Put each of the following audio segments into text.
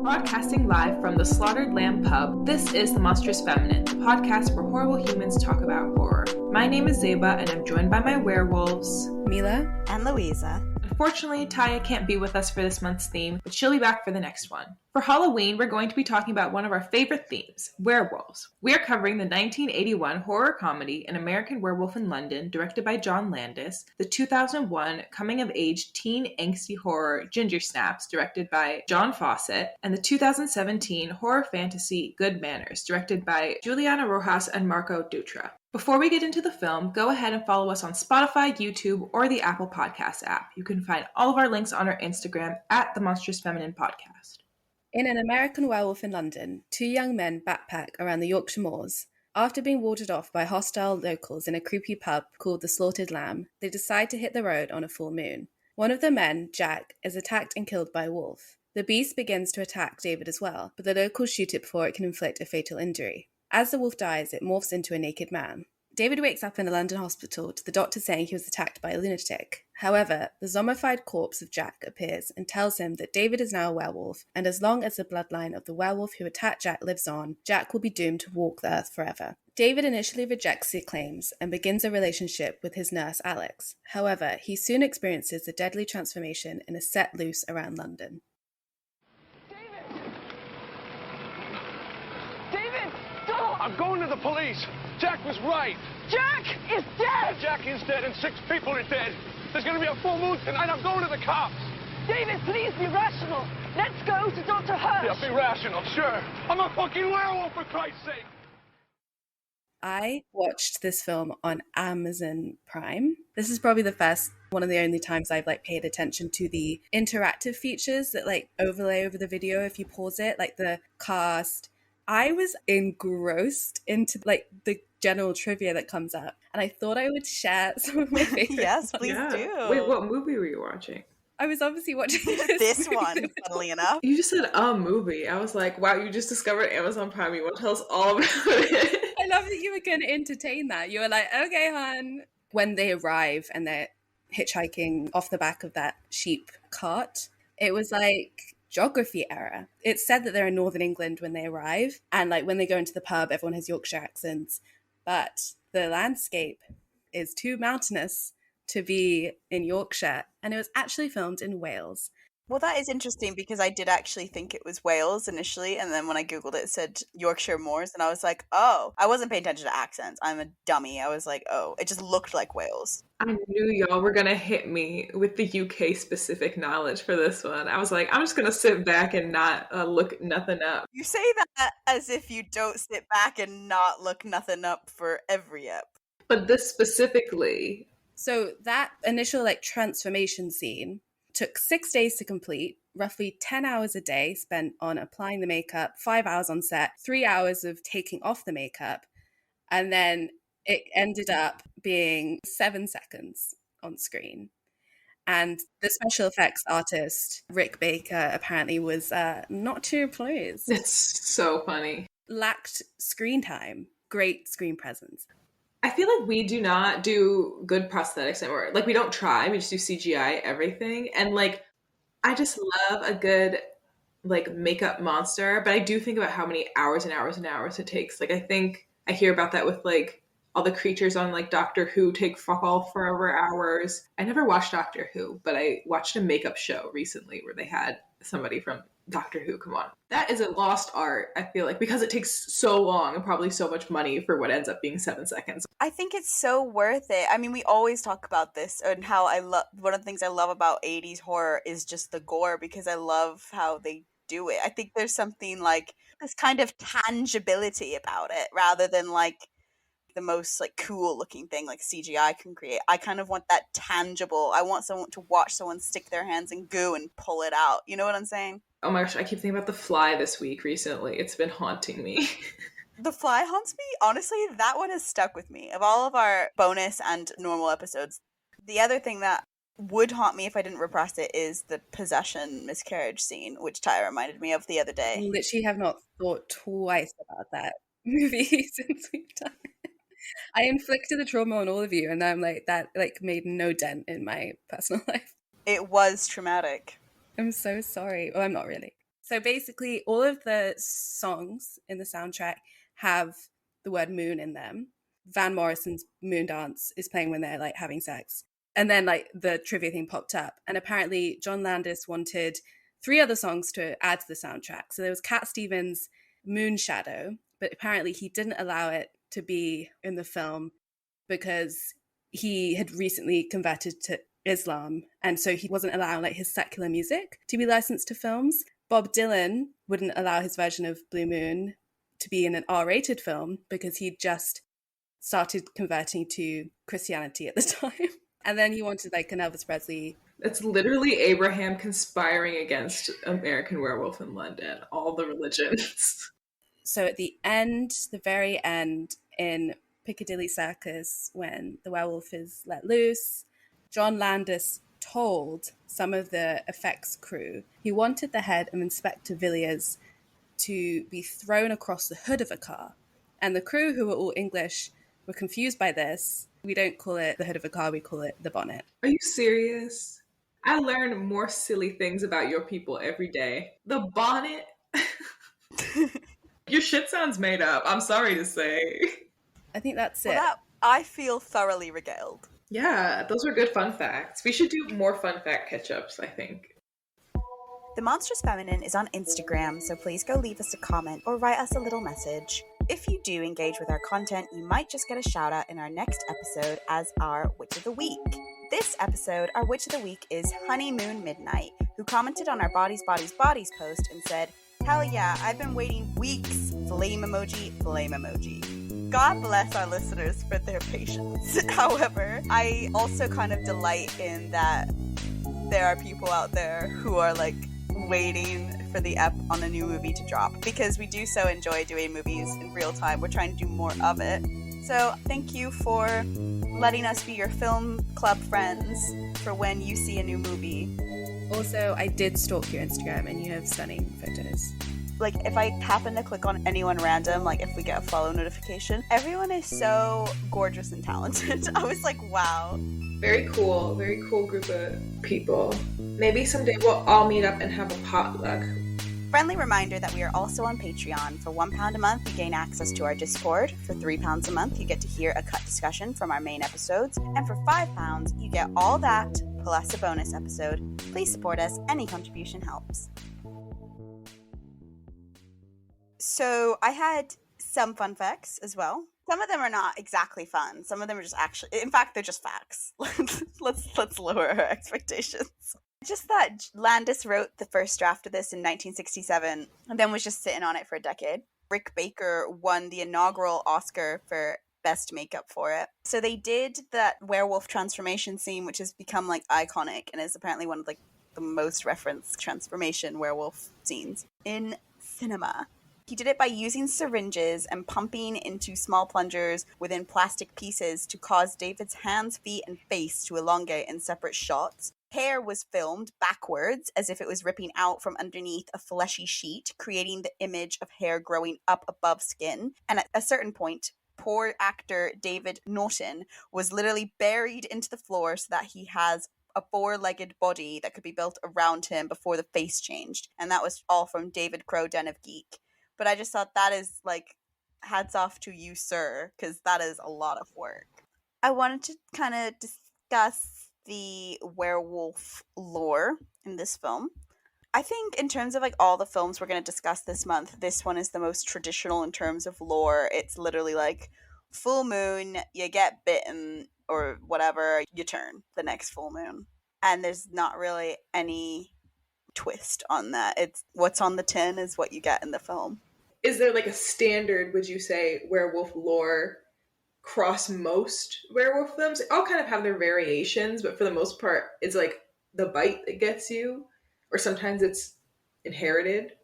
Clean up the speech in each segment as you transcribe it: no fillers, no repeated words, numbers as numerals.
Broadcasting live from the Slaughtered Lamb Pub, this is The Monstrous Feminine, the podcast where horrible humans talk about horror. My name is Zeba, and I'm joined by my werewolves, Mila and Louisa. Unfortunately, Tyia can't be with us for this month's theme, but she'll be back for the next one. For Halloween, we're going to be talking about one of our favorite themes, werewolves. We are covering the 1981 horror comedy An American Werewolf in London, directed by John Landis, the 2001 coming-of-age teen angsty horror Ginger Snaps, directed by John Fawcett, and the 2017 horror fantasy Good Manners, directed by Juliana Rojas and Marco Dutra. Before we get into the film, go ahead and follow us on Spotify, YouTube, or the Apple Podcast app. You can find all of our links on our Instagram at The Monstrous Feminine Podcast. In An American Werewolf in London, two young men backpack around the Yorkshire moors. After being warded off by hostile locals in a creepy pub called the Slaughtered Lamb, they decide to hit the road on a full moon. One of the men, Jack, is attacked and killed by a wolf. The beast begins to attack David as well, but the locals shoot it before it can inflict a fatal injury. As the wolf dies, it morphs into a naked man. David wakes up in a London hospital to the doctor saying he was attacked by a lunatic. However, the zombified corpse of Jack appears and tells him that David is now a werewolf, and as long as the bloodline of the werewolf who attacked Jack lives on, Jack will be doomed to walk the earth forever. David initially rejects the claims and begins a relationship with his nurse Alex. However, he soon experiences a deadly transformation and is set loose around London. I'm going to the police. Jack was right. Jack is dead! Jack is dead and 6 people are dead. There's going to be a full moon tonight. I'm going to the cops. David, please be rational. Let's go to Dr. Hirsch. Yeah, be rational, sure. I'm a fucking werewolf, for Christ's sake. I watched this film on Amazon Prime. This is probably one of the only times I've paid attention to the interactive features that overlay over the video if you pause it, like the cast. I was engrossed into the general trivia that comes up, and I thought I would share some of my favorites. Yes, please do. Wait, what movie were you watching? I was obviously watching this one, funnily enough. You just said a movie. I was like, wow, you just discovered Amazon Prime. You want to tell us all about it? I love that you were going to entertain that. You were like, okay, hon. When they arrive and they're hitchhiking off the back of that sheep cart, it was like geography error. It's said that they're in Northern England when they arrive, and when they go into the pub, everyone has Yorkshire accents, but the landscape is too mountainous to be in Yorkshire, and it was actually filmed in Wales. Well, that is interesting because I did actually think it was Wales initially, and then when I googled it, it said Yorkshire Moors, and I was like, oh, I wasn't paying attention to accents. I'm a dummy. I was like, oh, it just looked like Wales. I knew y'all were going to hit me with the UK specific knowledge for this one. I was like, I'm just going to sit back and not look nothing up. You say that as if you don't sit back and not look nothing up for every ep. But this specifically. So that initial transformation scene took 6 days to complete, roughly 10 hours a day spent on applying the makeup, 5 hours on set, 3 hours of taking off the makeup, and then it ended up being 7 seconds on screen. And the special effects artist, Rick Baker, apparently was not too pleased. It's so funny. Lacked screen time, great screen presence. I feel like we do not do good prosthetics anymore. We don't try. We just do CGI everything. And, I just love a good, makeup monster. But I do think about how many hours and hours and hours it takes. I think I hear about that with, all the creatures on, Doctor Who take fuck all forever hours. I never watched Doctor Who, but I watched a makeup show recently where they had somebody from Doctor Who come on. That is a lost art, I feel like, because it takes so long and probably so much money for what ends up being 7 seconds. I think it's so worth it. I mean, we always talk about this and how one of the things I love about 80s horror is just the gore, because I love how they do it. I think there's something this kind of tangibility about it rather than the most cool looking thing CGI can create. I kind of want that tangible. I want someone to watch someone stick their hands in goo and pull it out. You know what I'm saying? Oh my gosh, I keep thinking about The Fly this week recently. It's been haunting me. The Fly haunts me? Honestly, that one has stuck with me. Of all of our bonus and normal episodes, the other thing that would haunt me if I didn't repress it is the possession miscarriage scene, which Tyia reminded me of the other day. I literally have not thought twice about that movie since we've done it. I inflicted the trauma on all of you, and I'm like, that like made no dent in my personal life. It was traumatic. I'm so sorry. Well, I'm not really. So basically, all of the songs in the soundtrack have the word moon in them. Van Morrison's Moon Dance is playing when they're like having sex. And then like the trivia thing popped up. And apparently John Landis wanted 3 other songs to add to the soundtrack. So there was Cat Stevens' Moon Shadow, but apparently he didn't allow it to be in the film because he had recently converted to Islam, and so he wasn't allowing like his secular music to be licensed to films. Bob Dylan wouldn't allow his version of Blue Moon to be in an R-rated film because he'd just started converting to Christianity at the time. And then he wanted like an Elvis Presley. It's literally Abraham conspiring against American Werewolf in London, all the religions. So at the end, the very end, in Piccadilly Circus, when the werewolf is let loose, John Landis told some of the effects crew he wanted the head of Inspector Villiers to be thrown across the hood of a car. And the crew, who were all English, were confused by this. We don't call it the hood of a car, we call it the bonnet. Are you serious? I learn more silly things about your people every day. The bonnet? Your shit sounds made up, I'm sorry to say. I think that's it. Well, I feel thoroughly regaled. Yeah, those were good fun facts. We should do more fun fact catch-ups, I think. The Monstrous Feminine is on Instagram, so please go leave us a comment or write us a little message. If you do engage with our content, you might just get a shout out in our next episode as our Witch of the Week. This episode, our Witch of the Week is Honeymoon Midnight, who commented on our Bodies, Bodies, Bodies post and said, "Hell yeah, I've been waiting weeks. Flame emoji, flame emoji." God bless our listeners for their patience. However, I also kind of delight in that there are people out there who are like waiting for the ep on a new movie to drop, because we do so enjoy doing movies in real time. We're trying to do more of it. So thank you for letting us be your film club friends for when you see a new movie. Also, I did stalk your Instagram and you have stunning photos. Like, if I happen to click on anyone random, like if we get a follow notification, everyone is so gorgeous and talented. I was like, wow. Very cool group of people. Maybe someday we'll all meet up and have a potluck. Friendly reminder that we are also on Patreon. For £1 a month, you gain access to our Discord. For £3 a month, you get to hear a cut discussion from our main episodes. And for £5, you get all that, plus a bonus episode. Please support us. Any contribution helps. So I had some fun facts as well. Some of them are not exactly fun. Some of them are just actually, in fact, they're just facts. Let's lower our expectations. Just that Landis wrote the first draft of this in 1967 and then was just sitting on it for a decade. Rick Baker won the inaugural Oscar for best makeup for it. So they did that werewolf transformation scene, which has become like iconic and is apparently one of like the most referenced transformation werewolf scenes in cinema. He did it by using syringes and pumping into small plungers within plastic pieces to cause David's hands, feet, and face to elongate in separate shots. Hair was filmed backwards as if it was ripping out from underneath a fleshy sheet, creating the image of hair growing up above skin. And at a certain point, poor actor David Naughton was literally buried into the floor so that he has a 4-legged body that could be built around him before the face changed. And that was all from David Crow, Den of Geek. But I just thought that is like, hats off to you, sir, because that is a lot of work. I wanted to kind of discuss the werewolf lore in this film. I think in terms of like all the films we're going to discuss this month, this one is the most traditional in terms of lore. It's literally like full moon, you get bitten or whatever, you turn the next full moon. And there's not really any twist on that. It's what's on the tin is what you get in the film. Is there like a standard, would you say, werewolf lore cross most werewolf films? They all kind of have their variations, but for the most part, it's like the bite that gets you, or sometimes it's inherited.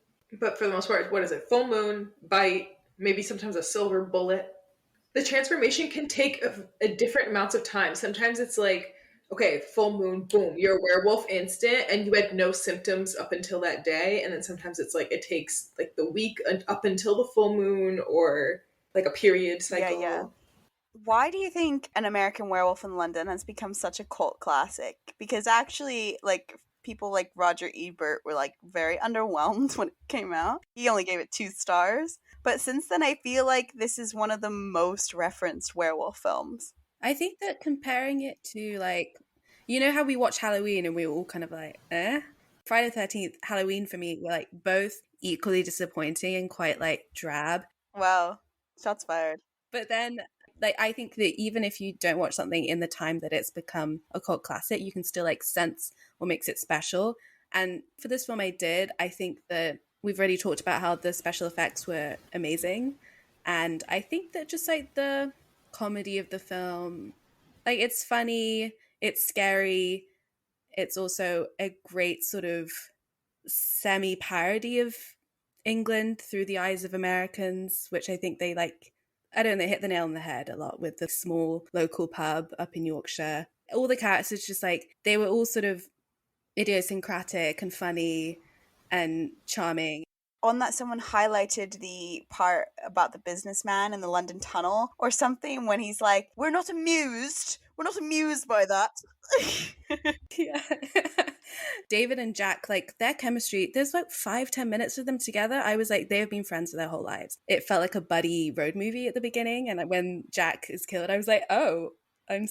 But for the most part, what is it? Full moon, bite, maybe sometimes a silver bullet. The transformation can take a different amounts of time. Sometimes it's like, okay, full moon, boom, you're a werewolf instant, and you had no symptoms up until that day. And then sometimes it's like it takes like the week up until the full moon, or like a period cycle. Why do you think An American Werewolf in London has become such a cult classic? Because actually, like, people like Roger Ebert were like very underwhelmed when it came out. He only gave it 2 stars. But since then, I feel like this is one of the most referenced werewolf films. I think that comparing it to, like, you know how we watch Halloween and we were all kind of like, eh? Friday the 13th, Halloween for me were like both equally disappointing and quite like drab. Wow. Shots fired. But then, like, I think that even if you don't watch something in the time that it's become a cult classic, you can still like sense what makes it special. And for this film, I think that we've already talked about how the special effects were amazing. And I think that just like the comedy of the film, like, it's funny, it's scary, it's also a great sort of semi-parody of England through the eyes of Americans, which I think they like, I don't know, they hit the nail on the head a lot with the small local pub up in Yorkshire. All the characters just like, they were all sort of idiosyncratic and funny and charming. On that, someone highlighted the part about the businessman in the London tunnel or something when he's like, we're not amused by that. Yeah. David and Jack, like, their chemistry, there's like 5-10 minutes with them together. I was like, they have been friends for their whole lives. It felt like a buddy road movie at the beginning, and when Jack is killed, I was like, oh, I'm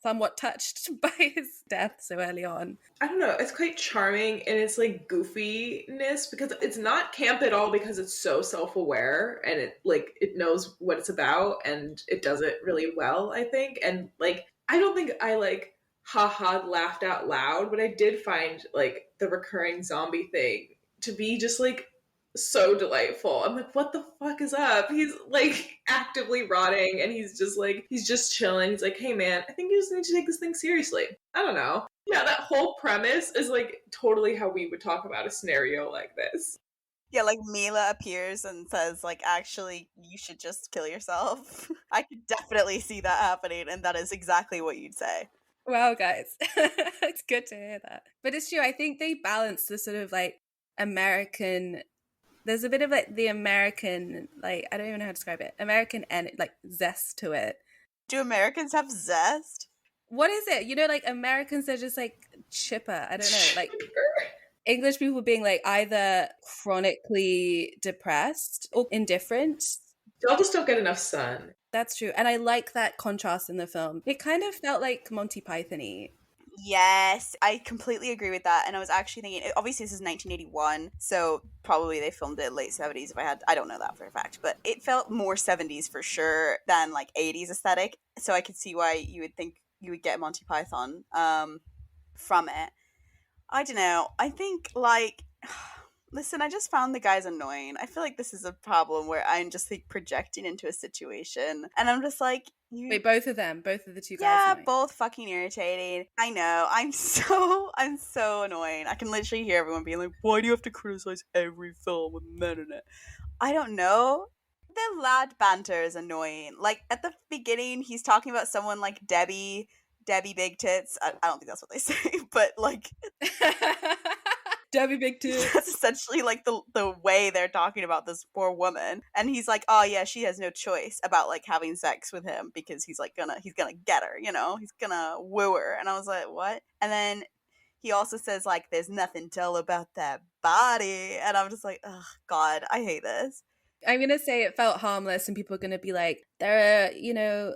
somewhat touched by his death so early on. I don't know, it's quite charming in its like goofiness, because it's not camp at all, because it's so self-aware and it knows what it's about and it does it really well, I think. And like, I don't think I like haha laughed out loud, but I did find like the recurring zombie thing to be just like so delightful. I'm like, what the fuck is up? He's like actively rotting and he's just chilling. He's like, hey man, I think you just need to take this thing seriously. I don't know. Yeah, that whole premise is like totally how we would talk about a scenario like this. Yeah, like Mila appears and says, like, actually, you should just kill yourself. I could definitely see that happening, and that is exactly what you'd say. Wow, guys. It's good to hear that. But it's true, I think they balance the sort of like American, there's a bit of like the American, like, I don't even know how to describe it, American and like zest to it. Do Americans have zest? What is it? You know, like Americans are just like chipper. I don't know. Like English people being like either chronically depressed or indifferent. Y'all just don't get enough sun. That's true. And I like that contrast in the film. It kind of felt like Monty Python-y. Yes, I completely agree with that. And I was actually thinking, obviously this is 1981, so probably they filmed it late 70s I don't know that for a fact, but it felt more 70s for sure than like 80s aesthetic. So I could see why you would think you would get Monty Python from it. I don't know. I think like, listen, I just found the guys annoying. I feel like this is a problem where I'm just like projecting into a situation and I'm just like, wait, both of the two guys. Yeah, annoying. Both fucking irritating. I know. I'm so annoying. I can literally hear everyone being like, why do you have to criticize every film with men in it? I don't know. The lad banter is annoying. Like at the beginning, he's talking about someone like Debbie Big Tits. I don't think that's what they say, but like Debbie Big Tits. That's essentially like the way they're talking about this poor woman. And he's like, oh yeah, she has no choice about like having sex with him because he's gonna get her, you know, he's gonna woo her. And I was like, what? And then he also says like, there's nothing dull about that body. And I'm just like, oh God, I hate this. I'm gonna say it felt harmless and people are gonna be like, there are, you know,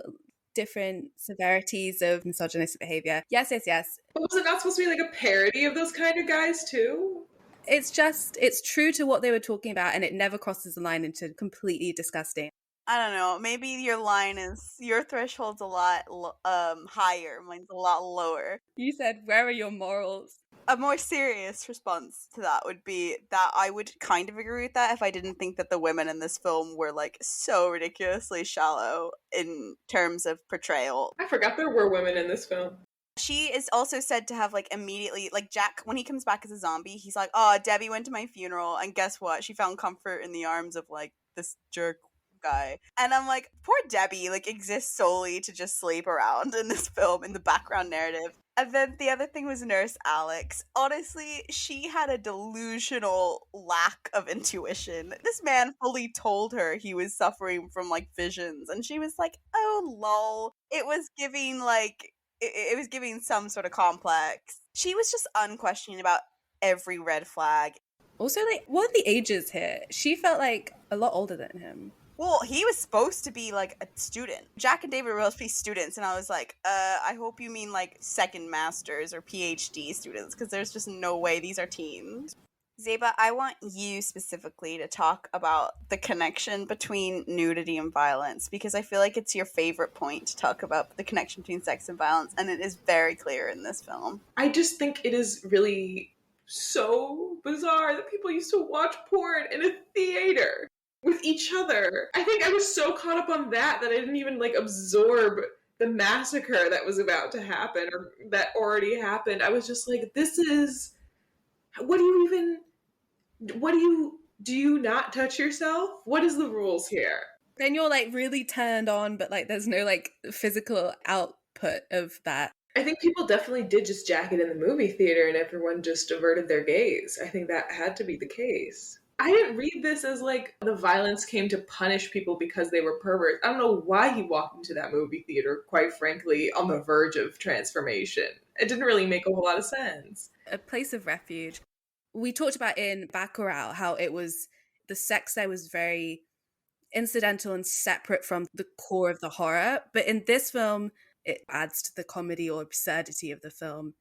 different severities of misogynistic behavior. Yes. But was it not supposed to be like a parody of those kind of guys too? It's true to what they were talking about and it never crosses the line into completely disgusting. I don't know. Maybe your threshold's a lot higher. Mine's a lot lower. You said, where are your morals? A more serious response to that would be that I would kind of agree with that if I didn't think that the women in this film were like so ridiculously shallow in terms of portrayal. I forgot there were women in this film. She is also said to have like immediately, like Jack, when he comes back as a zombie, he's like, oh, Debbie went to my funeral and guess what? She found comfort in the arms of like this jerk guy. And I'm like, poor Debbie, like, exists solely to just sleep around in this film, in the background narrative. And then the other thing was Nurse Alex. Honestly, she had a delusional lack of intuition. This man fully told her he was suffering from, like, visions, and she was like, oh, lol. It was giving, like, it was giving some sort of complex. She was just unquestioning about every red flag. Also, like, what are the ages here? She felt like a lot older than him. Well, he was supposed to be, like, a student. Jack and David were supposed to be students, and I was like, I hope you mean, like, second masters or PhD students, because there's just no way these are teens. Zeba, I want you specifically to talk about the connection between nudity and violence, because I feel like it's your favorite point to talk about the connection between sex and violence, and it is very clear in this film. I just think it is really so bizarre that people used to watch porn in a theater with each other. I think I was so caught up on that I didn't even like absorb the massacre that was about to happen or that already happened. I was just like, this is, do you not touch yourself? What is the rules here? Then you're like really turned on, but like there's no like physical output of that. I think people definitely did just jack it in the movie theater and everyone just averted their gaze. I think that had to be the case. I didn't read this as like the violence came to punish people because they were perverts. I don't know why he walked into that movie theater, quite frankly, on the verge of transformation. It didn't really make a whole lot of sense. A place of refuge. We talked about in Bacurau how it was, the sex there was very incidental and separate from the core of the horror. But in this film, it adds to the comedy or absurdity of the film.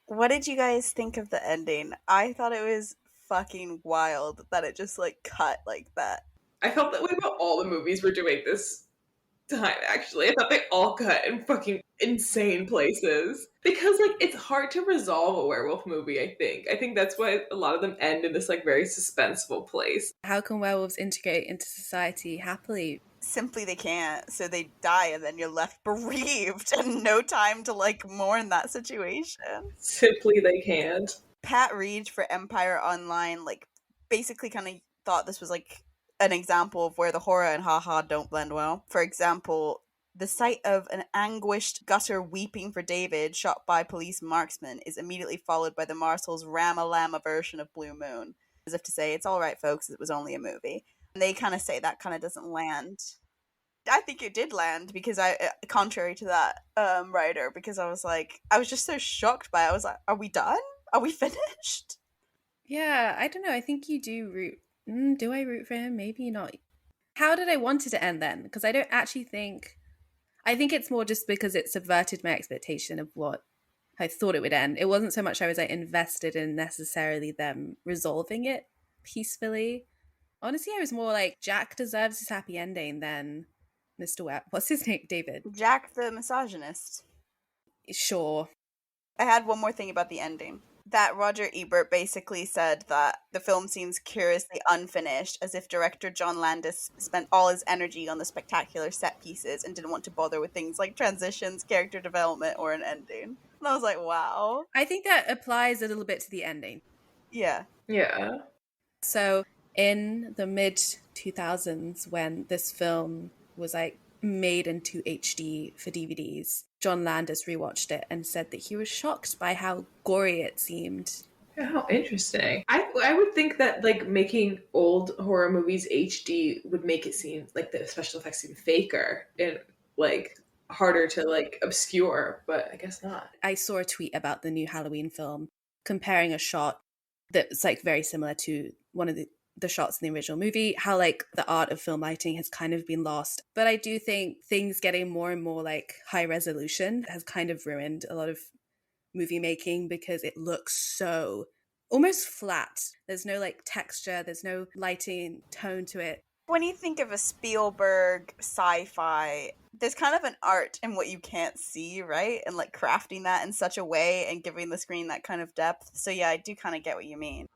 What did you guys think of the ending? I thought it was fucking wild that it just like cut like that. I felt that way about all the movies we're doing this time, actually. I thought they all cut in fucking insane places. Because, like, it's hard to resolve a werewolf movie, I think. I think that's why a lot of them end in this, like, very suspenseful place. How can werewolves integrate into society happily? Simply they can't, so they die and then you're left bereaved and no time to, like, mourn that situation. Simply they can't. Pat Reed for Empire Online, like, basically kind of thought this was, like, an example of where the horror and haha don't blend well. For example, the sight of an anguished gutter weeping for David, shot by police marksman, is immediately followed by the Marshals' Rama-Lama version of Blue Moon. As if to say, it's alright folks, it was only a movie. And they kind of say that kind of doesn't land. I think it did land, because contrary to that writer, because I was just so shocked by it. I was like, are we done? Are we finished? Yeah, I don't know. I think you do root. Do I root for him? Maybe not. How did I want it to end then? Because I don't actually think... I think it's more just because it subverted my expectation of what I thought it would end. It wasn't so much I was like invested in necessarily them resolving it peacefully. Honestly, I was more like, Jack deserves his happy ending than Mr. Webb. What's his name? David. Jack the misogynist. Sure. I had one more thing about the ending. That Roger Ebert basically said that the film seems curiously unfinished, as if director John Landis spent all his energy on the spectacular set pieces and didn't want to bother with things like transitions, character development, or an ending. And I was like, wow. I think that applies a little bit to the ending. Yeah. Yeah. So in the mid-2000s, when this film was like made into HD for DVDs, John Landis rewatched it and said that he was shocked by how gory it seemed. How interesting. I would think that like making old horror movies HD would make it seem like the special effects seem faker and like harder to like obscure, but I guess not. I saw a tweet about the new Halloween film comparing a shot that's like very similar to one of the shots in the original movie, how like the art of film lighting has kind of been lost. But I do think things getting more and more like high resolution has kind of ruined a lot of movie making, because it looks so almost flat. There's no like texture, there's no lighting tone to it. When you think of a Spielberg sci-fi, there's kind of an art in what you can't see, right? And like crafting that in such a way and giving the screen that kind of depth. So yeah, I do kind of get what you mean.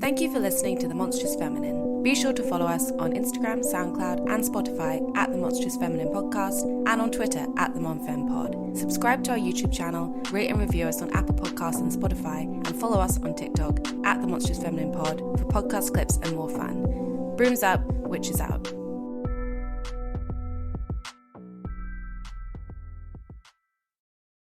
Thank you for listening to The Monstrous Feminine. Be sure to follow us on Instagram, SoundCloud, and Spotify at The Monstrous Feminine Podcast and on Twitter at The MonFemPod. Subscribe to our YouTube channel, rate and review us on Apple Podcasts and Spotify, and follow us on TikTok at The Monstrous Feminine Pod for podcast clips and more fun. Brooms up, witches out.